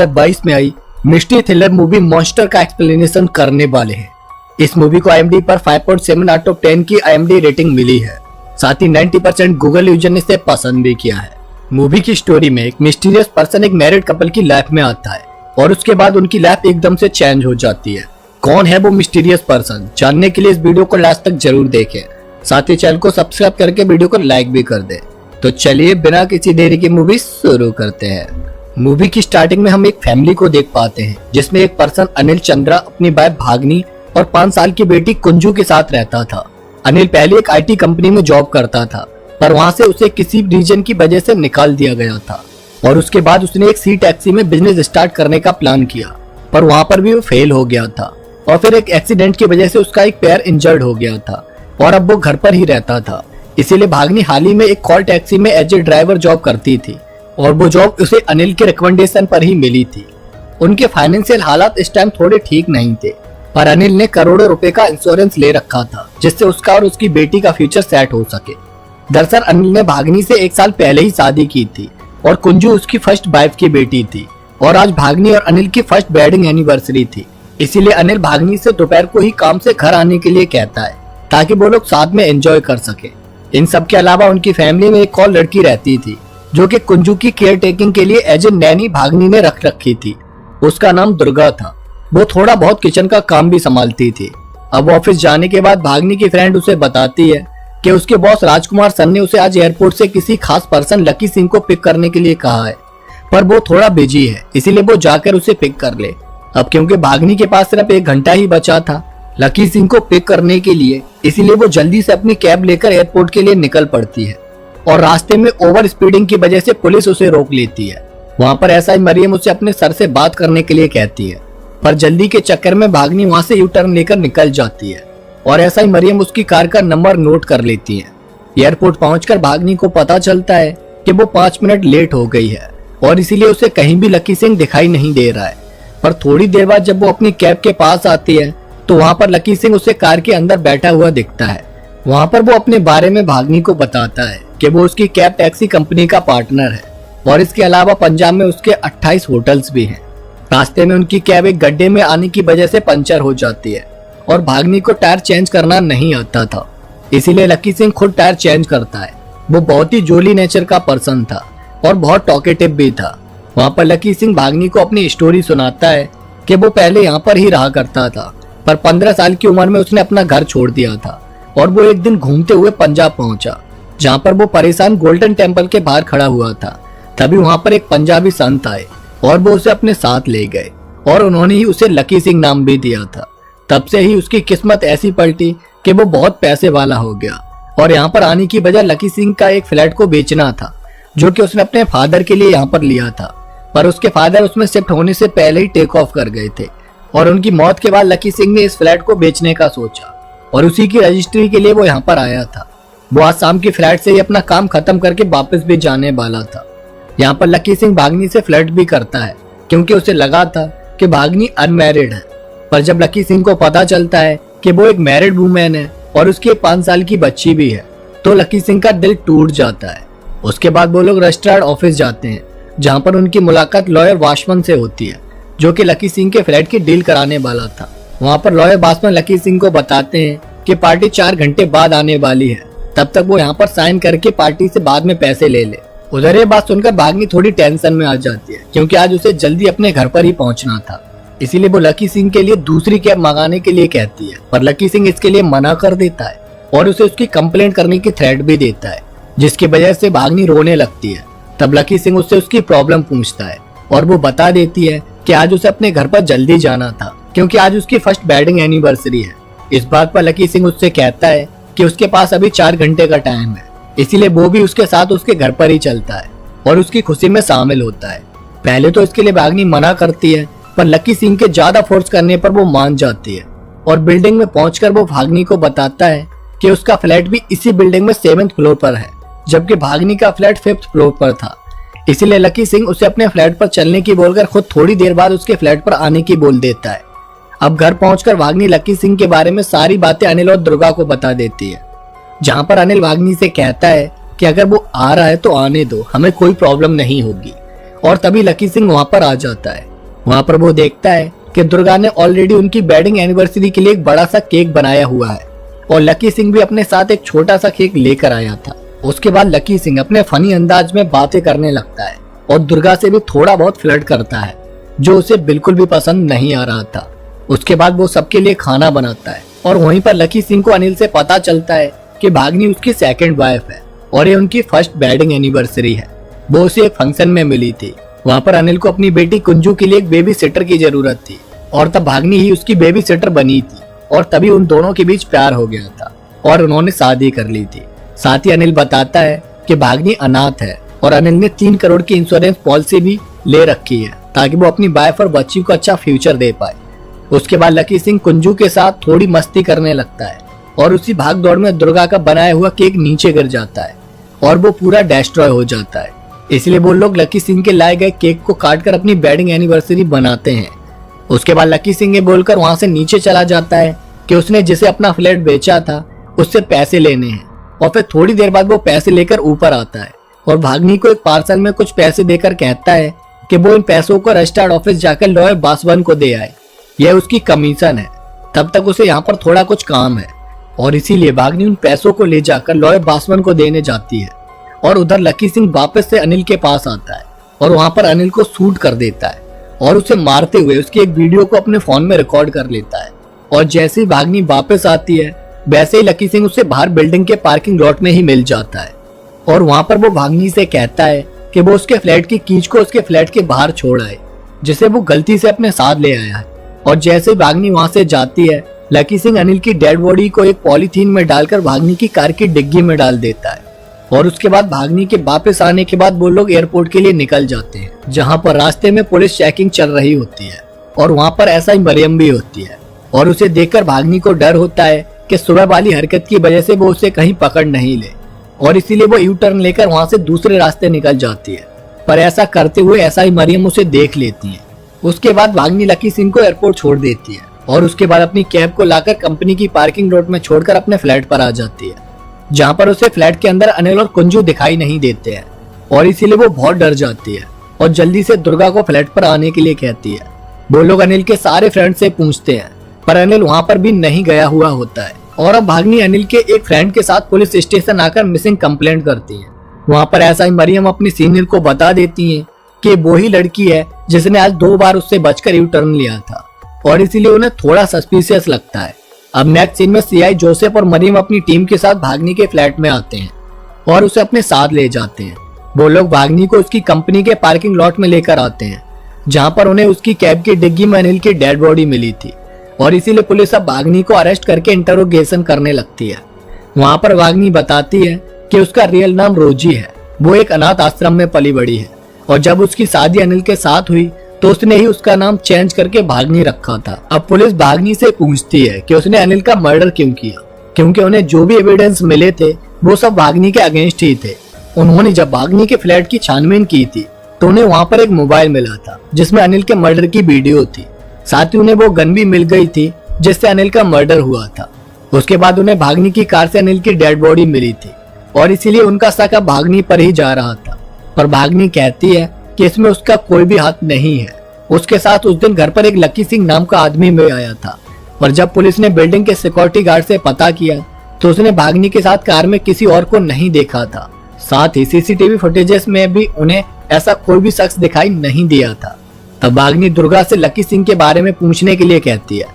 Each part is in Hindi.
2022 में आई मिस्ट्री थ्रिलर मूवी मॉन्स्टर का एक्सप्लेनेशन करने वाले हैं। इस मूवी को IMDb पर 5.7 आउट ऑफ 10 की IMDb रेटिंग मिली है। साथ ही 90% गूगल यूजर ने इसे पसंद भी किया है। मूवी की स्टोरी में एक मिस्टीरियस पर्सन एक मैरिड कपल की लाइफ में आता है और उसके बाद उनकी लाइफ एकदम से चेंज हो जाती है। कौन है वो मिस्टीरियस पर्सन, जानने के लिए इस वीडियो को लास्ट तक जरूर देखें। साथ ही चैनल को सब्सक्राइब करके वीडियो को लाइक भी कर दें। तो चलिए बिना किसी देरी की मूवी शुरू करते हैं। मूवी की स्टार्टिंग में हम एक फैमिली को देख पाते हैं जिसमें एक पर्सन अनिल चंद्रा अपनी वाइफ भागनी और 5 साल की बेटी कुंजू के साथ रहता था। अनिल पहले एक IT कंपनी में जॉब करता था, पर वहां से उसे किसी रीजन की वजह से निकाल दिया गया था और उसके बाद उसने एक सी टैक्सी में बिजनेस स्टार्ट करने का प्लान किया, पर वहां पर भी वो फेल हो गया था और फिर एक एक्सीडेंट की वजह से उसका एक पैर इंजर्ड हो गया था और अब वो घर पर ही रहता था। इसीलिए भागनी हाल ही में एक कॉल टैक्सी में एज ए ड्राइवर जॉब करती थी और वो जॉब उसे अनिल के रिकमेंडेशन पर ही मिली थी। उनके फाइनेंशियल हालात इस टाइम थोड़े ठीक नहीं थे, पर अनिल ने करोड़ों रुपए का इंश्योरेंस ले रखा था जिससे उसका और उसकी बेटी का फ्यूचर सेट हो सके। दरअसल अनिल ने भागनी से 1 साल पहले ही शादी की थी और कुंजू उसकी फर्स्ट वाइफ की बेटी थी और आज भागनी और अनिल की फर्स्ट वेडिंग एनिवर्सरी थी। इसीलिए अनिल भागनी से दोपहर को ही काम से घर आने के लिए कहता है ताकि वो लोग साथ में एंजॉय कर सके। इन सब के अलावा उनकी फैमिली में एक और लड़की रहती थी जो कि कुंजू की केयर टेकिंग के लिए एज ए नैनी भागनी ने रख रखी थी। उसका नाम दुर्गा था। वो थोड़ा बहुत किचन का काम भी संभालती थी। अब ऑफिस जाने के बाद भागनी की फ्रेंड उसे बताती है कि उसके बॉस राजकुमार सर ने उसे आज एयरपोर्ट से किसी खास पर्सन लकी सिंह को पिक करने के लिए कहा है, पर वो थोड़ा बिजी है, इसीलिए वो जाकर उसे पिक कर ले। अब क्योंकि भागनी के पास सिर्फ 1 घंटा ही बचा था लकी सिंह को पिक करने के लिए, इसीलिए वो जल्दी से अपनी कैब लेकर एयरपोर्ट के लिए निकल पड़ती है और रास्ते में ओवर स्पीडिंग की वजह से पुलिस उसे रोक लेती है। वहाँ पर SI मरियम उसे अपने सर से बात करने के लिए कहती है, पर जल्दी के चक्कर में भागनी वहाँ से U-टर्न लेकर निकल जाती है और SI मरियम उसकी कार का नंबर नोट कर लेती है। एयरपोर्ट पहुंचकर भागनी को पता चलता है कि वो 5 मिनट लेट हो गई है और इसीलिए उसे कहीं भी लकी सिंह दिखाई नहीं दे रहा है। पर थोड़ी देर बाद जब वो अपनी कैब के पास आती है तो वहाँ पर लकी सिंह उसे कार के अंदर बैठा हुआ दिखता है। वहाँ पर वो अपने बारे में भागनी को बताता है कि वो उसकी कैब टैक्सी कंपनी का पार्टनर है और इसके अलावा पंजाब में उसके 28 होटल्स भी हैं। रास्ते में उनकी कैब एक गड्ढे में आने की वजह से पंचर हो जाती है और भागनी को टायर चेंज करना नहीं आता था, इसीलिए लकी सिंह खुद टायर चेंज करता है। वो बहुत ही जोली नेचर का पर्सन था और बहुत टॉकेटिव भी था। वहाँ पर लकी सिंह भागनी को अपनी स्टोरी सुनाता है कि वो पहले यहाँ पर ही रहा करता था, पर 15 साल की उम्र में उसने अपना घर छोड़ दिया था और वो एक दिन घूमते हुए पंजाब पहुंचा, जहाँ पर वो परेशान गोल्डन टेम्पल के बाहर खड़ा हुआ था। तभी वहाँ पर एक पंजाबी संत आए और वो उसे अपने साथ ले गए और उन्होंने ही उसे लकी सिंह नाम भी दिया था। तब से ही उसकी किस्मत ऐसी पलटी कि वो बहुत पैसे वाला हो गया और यहाँ पर आने की वजह लकी सिंह का एक फ्लैट को बेचना था जो कि उसने अपने फादर के लिए यहाँ पर लिया था, पर उसके फादर उसमें शिफ्ट होने से पहले ही टेक ऑफ कर गए थे और उनकी मौत के बाद लकी सिंह ने इस फ्लैट को बेचने का सोचा और उसी की रजिस्ट्री के लिए वो यहाँ पर आया था। वो आज शाम की फ्लैट से ही अपना काम खत्म करके वापस भी जाने वाला था। यहाँ पर लकी सिंह भागनी से फ्लर्ट भी करता है क्योंकि उसे लगा था कि भागनी अनमैरिड है, पर जब लकी सिंह को पता चलता है कि वो एक मैरिड वुमेन है और उसकी 5 साल की बच्ची भी है तो लकी सिंह का दिल टूट जाता है। उसके बाद वो लोग रजिस्ट्रार ऑफिस जाते हैं जहाँ पर उनकी मुलाकात लॉयर वाशमन से होती है जो कि लकी सिंह के फ्लैट की डील कराने वाला था। वहाँ पर लॉयर वाशमन लकी सिंह को बताते हैं कि पार्टी 4 घंटे बाद आने वाली है, तब तक वो यहाँ पर साइन करके पार्टी से बाद में पैसे ले ले। उधर ये बात सुनकर भागनी थोड़ी टेंशन में आ जाती है क्योंकि आज उसे जल्दी अपने घर पर ही पहुंचना था, इसीलिए वो लकी सिंह के लिए दूसरी कैब मंगाने के लिए कहती है, पर लकी सिंह इसके लिए मना कर देता है और उसे उसकी कंप्लेंट करने की थ्रेट भी देता है, जिसकी वजह से भागनी रोने लगती है। तब लकी सिंह उससे उसकी प्रॉब्लम पूछता है और वो बता देती है कि आज उसे अपने घर पर जल्दी जाना था क्योंकि आज उसकी फर्स्ट वेडिंग एनिवर्सरी है। इस बात पर लकी सिंह उससे कहता है कि उसके पास अभी 4 घंटे का टाइम है, इसीलिए वो भी उसके साथ उसके घर पर ही चलता है और उसकी खुशी में शामिल होता है। पहले तो इसके लिए भागनी मना करती है, पर लकी सिंह के ज्यादा फोर्स करने पर वो मान जाती है और बिल्डिंग में पहुंचकर वो भागनी को बताता है कि उसका फ्लैट भी इसी बिल्डिंग में 7th फ्लोर पर है, जबकि भागनी का फ्लैट 5th फ्लोर पर था। इसीलिए लकी सिंह उसे अपने फ्लैट पर चलने की बोलकर खुद थोड़ी देर बाद उसके फ्लैट पर आने की बोल देता है। अब घर पहुंचकर भागनी लकी सिंह के बारे में सारी बातें अनिल और दुर्गा को बता देती है, जहां पर अनिल भागनी से कहता है कि अगर वो आ रहा है तो आने दो, हमें कोई प्रॉब्लम नहीं होगी। और तभी लकी सिंह वहां पर आ जाता है वहाँ पर वो देखता है कि दुर्गा ने ऑलरेडी उनकी वेडिंग एनिवर्सरी के लिए एक बड़ा सा केक बनाया हुआ है और लकी सिंह भी अपने साथ एक छोटा सा केक लेकर आया था। उसके बाद लकी सिंह अपने फनी अंदाज में बातें करने लगता है और दुर्गा से भी थोड़ा बहुत फ्लर्ट करता है, जो उसे बिल्कुल भी पसंद नहीं आ रहा था। उसके बाद वो सबके लिए खाना बनाता है और वहीं पर लकी सिंह को अनिल से पता चलता है कि भागनी उसकी सेकंड वाइफ है और ये उनकी फर्स्ट वेडिंग एनिवर्सरी है। वो उसे एक फंक्शन में मिली थी। वहाँ पर अनिल को अपनी बेटी कुंजू के लिए एक बेबी सिटर की जरूरत थी और तब भागनी ही उसकी बेबी सिटर बनी थी और तभी उन दोनों के बीच प्यार हो गया था और उन्होंने शादी कर ली थी। साथ ही अनिल बताता है कि भागनी अनाथ है और अनिल ने 3 करोड़ की इंश्योरेंस पॉलिसी भी ले रखी है ताकि वो अपनी वाइफ और बच्ची को अच्छा फ्यूचर दे पाए। उसके बाद लकी सिंह कुंजू के साथ थोड़ी मस्ती करने लगता है और उसी भाग दौड़ में दुर्गा का बनाया हुआ केक नीचे गिर जाता है और वो पूरा डिस्ट्रॉय हो जाता है। इसलिए वो लोग लकी सिंह के लाए गए केक को काटकर अपनी वेडिंग एनिवर्सरी बनाते हैं। उसके बाद लकी सिंह ये बोलकर वहां से नीचे चला जाता है कि उसने जिसे अपना फ्लैट बेचा था उससे पैसे लेने हैं और फिर थोड़ी देर बाद वो पैसे लेकर ऊपर आता है और भागनी को एक पार्सल में कुछ पैसे देकर कहता है कि वो इन पैसों को रजिस्टर्ड ऑफिस जाकर लॉयर बासवन को दे आए, यह उसकी कमीशन है। तब तक उसे यहाँ पर थोड़ा कुछ काम है और इसीलिए भागनी उन पैसों को ले जाकर लॉयर बासवन को देने जाती है और उधर लकी सिंह वापस से अनिल के पास आता है और वहां पर अनिल को शूट कर देता है और उसे मारते हुए उसकी एक वीडियो को अपने फोन में रिकॉर्ड कर लेता है। और जैसे ही भागनी वापस आती है वैसे ही लकी सिंह उसे बाहर बिल्डिंग के पार्किंग लॉट में ही मिल जाता है और वहां पर वो भागनी से कहता है कि वो उसके फ्लैट की कीज को उसके फ्लैट के बाहर छोड़ आए, जिसे वो गलती से अपने साथ ले आया है। और जैसे भागनी वहां से जाती है लकी सिंह अनिल की डेड बॉडी को एक पॉलीथीन में डालकर भागनी की कार की डिग्गी में डाल देता है और उसके बाद भागनी के वापस आने के बाद वो लोग एयरपोर्ट के लिए निकल जाते हैं, जहां पर रास्ते में पुलिस चेकिंग चल रही होती है और वहां पर ऐसा ही मरियम भी होती है और उसे देखकर भागनी को डर होता है कि सुबह वाली हरकत की वजह से वो उसे कहीं पकड़ नहीं ले और इसीलिए वो यू टर्न लेकर वहां से दूसरे रास्ते निकल जाती है। पर ऐसा करते हुए ऐसा ही मरियम उसे देख लेती है। उसके बाद भागनी लकी सिंह को एयरपोर्ट छोड़ देती है और उसके बाद अपनी कैब को लाकर कंपनी की पार्किंग लॉट में छोड़कर अपने फ्लैट पर आ जाती है, जहाँ पर उसे फ्लैट के अंदर अनिल और कुंजू दिखाई नहीं देते हैं और इसीलिए वो बहुत डर जाती है और जल्दी से दुर्गा को फ्लैट पर आने के लिए कहती है। वो लोग अनिल के सारे फ्रेंड से पूछते हैं पर अनिल वहाँ पर भी नहीं गया हुआ होता है और अब भागनी अनिल के एक फ्रेंड के साथ पुलिस स्टेशन आकर मिसिंग कंप्लेंट करती है। वहाँ पर ऐसा ही मरियम अपनी सीनियर को बता देती है कि वो ही लड़की है जिसने आज 2 बार उससे बचकर यू टर्न लिया था और इसीलिए उन्हें थोड़ा सस्पिशियस लगता है। अब नेक्स्ट सीन में सीआई जोसेफ और मरियम अपनी टीम के साथ भागनी के फ्लैट में आते हैं और उसे अपने साथ ले जाते हैं। वो लोग भागनी को उसकी कंपनी के पार्किंग लॉट में लेकर आते हैं, जहां पर उन्हें उसकी कैब की डिग्गी में अनिल की डेड बॉडी मिली थी और इसीलिए पुलिस अब भागनी को अरेस्ट करके इंटरोगेशन करने लगती है। वहां पर भागनी बताती है कि उसका रियल नाम रोजी है, वो एक अनाथ आश्रम में पली बड़ी है और जब उसकी शादी अनिल के साथ हुई तो उसने ही उसका नाम चेंज करके भागनी रखा था। अब पुलिस भागनी से पूछती है कि उसने अनिल का मर्डर क्यों किया, क्योंकि उन्हें जो भी एविडेंस मिले थे वो सब भागनी के अगेंस्ट ही थे। उन्होंने जब भागनी के फ्लैट की छानबीन की थी तो उन्हें वहाँ पर एक मोबाइल मिला था जिसमें अनिल के मर्डर की वीडियो थी, साथ ही उन्हें वो गन भी मिल गई थी जिससे अनिल का मर्डर हुआ था। उसके बाद उन्हें भागनी की कार से अनिल की डेड बॉडी मिली थी और इसीलिए उनका शक अब भागनी पर ही जा रहा था। पर भागनी कहती है कि इसमें उसका कोई भी हाथ नहीं है। उसके साथ उस दिन घर पर एक लकी सिंह नाम का आदमी भी आया था और जब पुलिस ने बिल्डिंग के सिक्योरिटी गार्ड से पता किया तो उसने भागनी के साथ कार में किसी और को नहीं देखा था। साथ ही सीसीटीवी फुटेजेस में भी उन्हें ऐसा कोई भी शख्स दिखाई नहीं दिया था। तब भागनी दुर्गा से लकी सिंह के बारे में पूछने के लिए कहती है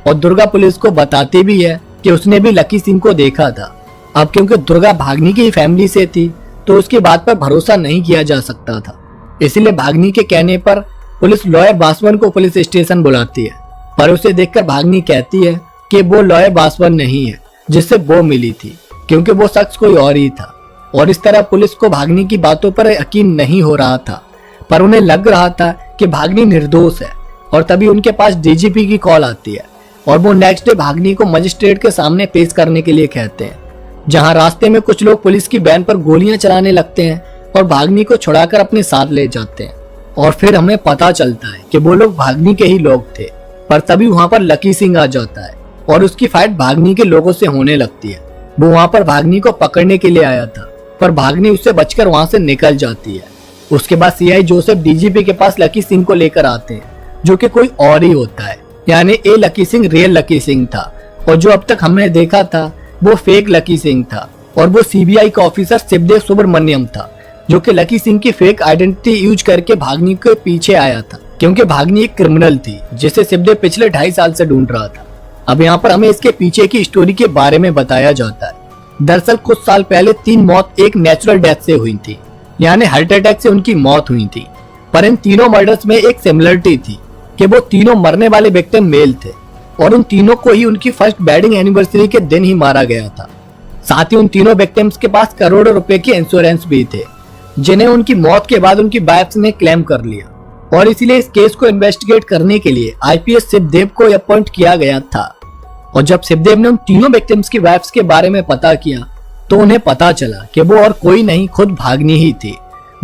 और दुर्गा पुलिस को बताती भी है कि उसने भी लकी सिंह को देखा था। अब क्योंकि दुर्गा भागनी की फैमिली से थी तो उसकी बात पर भरोसा नहीं किया जा सकता था, इसलिए भागनी के कहने पर पुलिस लॉयर बासवन को पुलिस स्टेशन बुलाती है। पर उसे देखकर भागनी कहती है कि वो लॉयर बासवन नहीं है जिससे वो मिली थी, क्योंकि वो शख्स कोई और ही था। और इस तरह पुलिस को भागनी की बातों पर यकीन नहीं हो रहा था, पर उन्हें लग रहा था कि भागनी निर्दोष है। और तभी उनके पास डीजीपी की कॉल आती है और वो नेक्स्ट डे भागनी को मजिस्ट्रेट के सामने पेश करने के लिए कहते हैं, जहां रास्ते में कुछ लोग पुलिस की वैन पर गोलियां चलाने लगते हैं और भागनी को छुड़ाकर अपने साथ ले जाते हैं। और फिर हमें पता चलता है कि वो लोग भागनी के ही लोग थे। पर तभी वहां पर लकी सिंह आ जाता है और उसकी फाइट भागनी के लोगों से होने लगती है। वो वहां पर भागनी को पकड़ने के लिए आया था, पर भागनी उससे बचकर वहां से निकल जाती है। उसके बाद सीआई जोसेफ डीजीपी के पास लकी सिंह को लेकर आते हैं जो कि कोई और ही होता है, यानी a lucky Singh real lucky Singh था और जो अब तक हमने देखा था वो फेक लकी सिंह था। और वो सीबीआई का ऑफिसर शिवदेव सुब्रमण्यम था जो कि लकी सिंह की फेक आइडेंटिटी यूज करके भागनी के पीछे आया था, क्योंकि भागनी एक क्रिमिनल थी जिसे शिवदेव पिछले 2.5 साल से ढूंढ रहा था। अब यहाँ पर हमें इसके पीछे की स्टोरी के बारे में बताया जाता है। दरअसल कुछ साल पहले 3 मौत एक नेचुरल डेथ से हुई थी, यानी हार्ट अटैक से उनकी मौत हुई थी। पर इन तीनों मर्डर्स में एक सिमिलरिटी थी कि वो तीनों मरने वाले विक्टिम मेल थे और उन तीनों को ही उनकी फर्स्ट वेडिंग एनिवर्सरी के दिन ही मारा गया था। साथ ही उन तीनों विक्टिम्स के पास करोड़ों रुपए के इंश्योरेंस भी थे जिन्हें उनकी मौत के बाद उनकी वाइफ्स ने क्लेम कर लिया। और इसीलिए इस केस को इन्वेस्टिगेट करने के लिए आईपीएस शिवदेव को अपॉइंट किया गया था। और जब शिवदेव ने उन तीनों विक्टिम्स की वाइफ्स के बारे में पता किया तो उन्हें पता चला कि वो और कोई नहीं, खुद भागनी ही थी।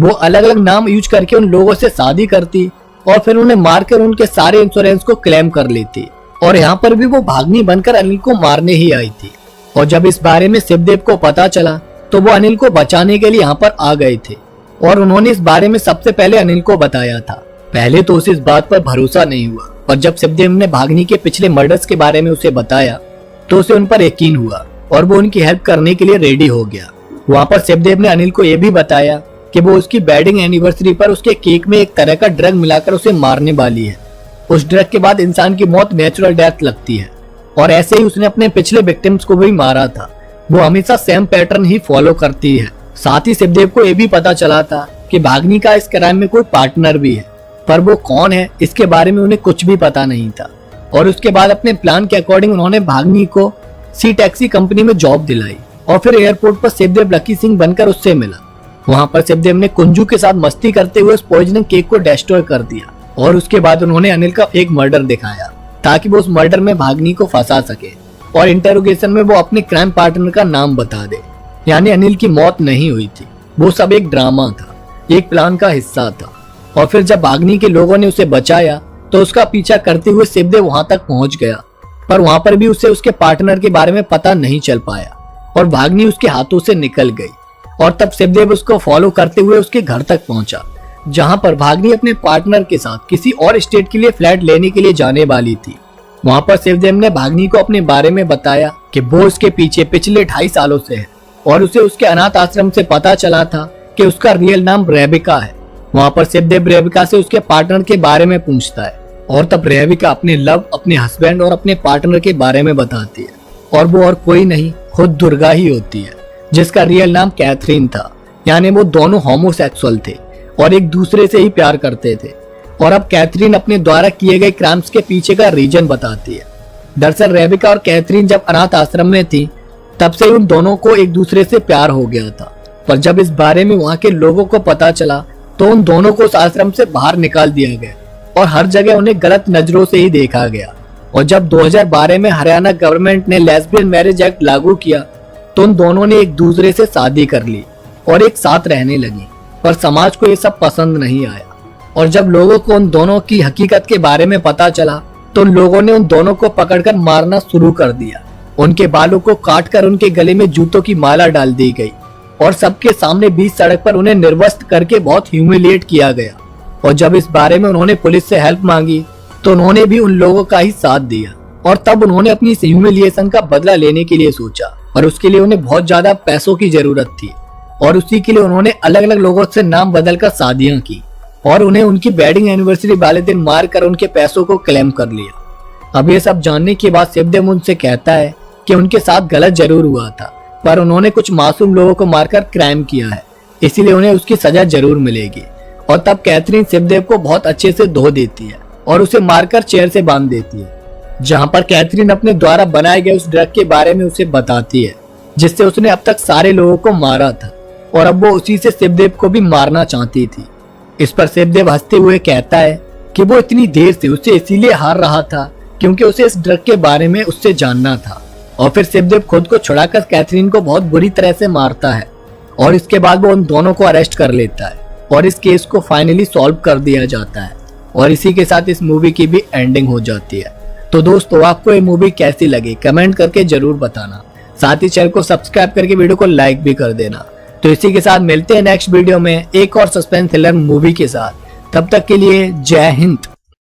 वो अलग अलग नाम यूज करके उन लोगों से शादी करती और फिर उन्हें मारकर उनके सारे इंश्योरेंस को क्लेम कर लेती। और यहाँ पर भी वो भागनी बनकर अनिल को मारने ही आई थी। और जब इस बारे में शिवदेव को पता चला तो वो अनिल को बचाने के लिए यहाँ पर आ गए थे और उन्होंने इस बारे में सबसे पहले अनिल को बताया था। पहले तो उसे इस बात पर भरोसा नहीं हुआ, पर जब शिवदेव ने भागनी के पिछले मर्डर्स के बारे में उसे बताया तो उसे उन पर यकीन हुआ और वो उनकी हेल्प करने के लिए रेडी हो गया। वहाँ पर शिवदेव ने अनिल को यह भी बताया कि वो उसकी वेडिंग एनिवर्सरी पर उसके केक में एक तरह का ड्रग मिलाकर उसे मारने वाली है। उस ड्रग के बाद इंसान की मौत नेचुरल डेथ लगती है और ऐसे ही उसने अपने पिछले विक्टिम्स को भी मारा था। वो हमेशा सेम पैटर्न ही फॉलो करती है। साथ ही शिवदेव को यह भी पता चला था कि भागनी का इस क्राइम में कोई पार्टनर भी है, पर वो कौन है इसके बारे में उन्हें कुछ भी पता नहीं था। और उसके बाद अपने प्लान के अकॉर्डिंग उन्होंने भागनी को सी टैक्सी कंपनी में जॉब दिलाई और फिर एयरपोर्ट पर शिवदेव लकी सिंह बनकर उससे मिला। वहाँ पर शिवदेव ने कुंजू के साथ मस्ती करते हुए उस पॉइजनिंग केक को डिस्ट्रॉय कर दिया और उसके बाद उन्होंने अनिल का एक मर्डर दिखाया ताकि वो उस मर्डर में भागनी को फंसा सके और इंटेरोगेशन में वो अपने क्राइम पार्टनर का नाम बता दे। यानी अनिल की मौत नहीं हुई थी, वो सब एक ड्रामा था, एक प्लान का हिस्सा था। और फिर जब भागनी के लोगों ने उसे बचाया तो उसका पीछा करते हुए शिवदेव वहां तक पहुंच गया, पर वहां पर भी उसे उसके पार्टनर के बारे में पता नहीं चल पाया और भागनी उसके हाथों से निकल गई। और तब शिवदेव उसको फॉलो करते हुए उसके घर तक पहुंचा, जहां पर भागनी अपने पार्टनर के साथ किसी और स्टेट के लिए फ्लैट लेने के लिए जाने वाली थी। वहां पर शिवदेव ने भागनी को अपने बारे में बताया कि वो उसके पीछे पिछले 2.5 सालों से है और उसे उसके अनाथ आश्रम से पता चला था कि उसका रियल नाम रेबिका है। वहां पर शिवदेव रेबिका से उसके पार्टनर के बारे में पूछता है और तब रेबिका अपने लव, अपने हस्बैंड और अपने पार्टनर के बारे में बताती है और वो और कोई नहीं, खुद दुर्गा ही होती है, जिसका रियल नाम कैथरीन था। यानी वो दोनों होमोसेक्सुअल थे और एक दूसरे से ही प्यार करते थे। और अब कैथरीन अपने द्वारा किए गए क्राइम्स के पीछे का रीजन बताती है। दरअसल रेबिका और कैथरीन जब अनाथ आश्रम में थी तब से उन दोनों को एक दूसरे से प्यार हो गया था, पर जब इस बारे में वहाँ के लोगों को पता चला तो उन दोनों को उस आश्रम से बाहर निकाल दिया गया और हर जगह उन्हें गलत नजरों से ही देखा गया। और जब 2012 में हरियाणा गवर्नमेंट ने लेस्बियन मैरिज एक्ट लागू किया तो उन दोनों ने एक दूसरे से शादी कर ली और एक साथ रहने लगी, पर समाज को ये सब पसंद नहीं आया। और जब लोगों को उन दोनों की हकीकत के बारे में पता चला तो उन लोगों ने उन दोनों को पकड़कर मारना शुरू कर दिया। उनके बालों को काटकर उनके गले में जूतों की माला डाल दी गई और सबके सामने बीच सड़क पर उन्हें निर्वस्त्र करके बहुत ह्यूमिलिएट किया गया। और जब इस बारे में उन्होंने पुलिस से हेल्प मांगी तो उन्होंने भी उन लोगों का ही साथ दिया और तब उन्होंने अपनी इस ह्यूमिलिएशन का बदला लेने के लिए सोचा, पर उसके लिए उन्हें बहुत ज्यादा पैसों की जरूरत थी और उसी के लिए उन्होंने अलग अलग लोगों से नाम बदलकर शादियां की और उन्हें उनकी वेडिंग एनिवर्सरी वाले दिन मारकर उनके पैसों को क्लेम कर लिया। अब ये सब जानने के बाद शिवदेव उनसे कहता है कि उनके साथ गलत जरूर हुआ था, पर उन्होंने कुछ मासूम लोगों को मारकर क्राइम किया है, इसीलिए उन्हें उसकी सजा जरूर मिलेगी। और तब कैथरीन शिवदेव को बहुत अच्छे से धो देती है और उसे मारकर चेयर से बांध देती है, जहां पर कैथरीन अपने द्वारा बनाए गए उस ड्रग के बारे में उसे बताती है जिससे उसने अब तक सारे लोगों को मारा था और अब वो उसी से शिवदेव को भी मारना चाहती थी। इस पर शिवदेव हंसते हुए कहता है कि वो इतनी देर से उससे इसीलिए हार रहा था क्योंकि उसे इस ड्रग के बारे में उससे जानना था। और फिर शिवदेव खुद को छुड़ाकर कैथरीन को बहुत बुरी तरह से मारता है और इसके बाद वो उन दोनों को अरेस्ट कर लेता है और इस केस को फाइनली सॉल्व कर दिया जाता है और इसी के साथ इस मूवी की भी एंडिंग हो जाती है। तो दोस्तों, आपको ये मूवी कैसी लगी कमेंट करके जरूर बताना, साथ ही चैनल को सब्सक्राइब करके वीडियो को लाइक भी कर देना। तो इसी के साथ मिलते हैं नेक्स्ट वीडियो में एक और सस्पेंस थ्रिलर मूवी के साथ। तब तक के लिए जय हिंद।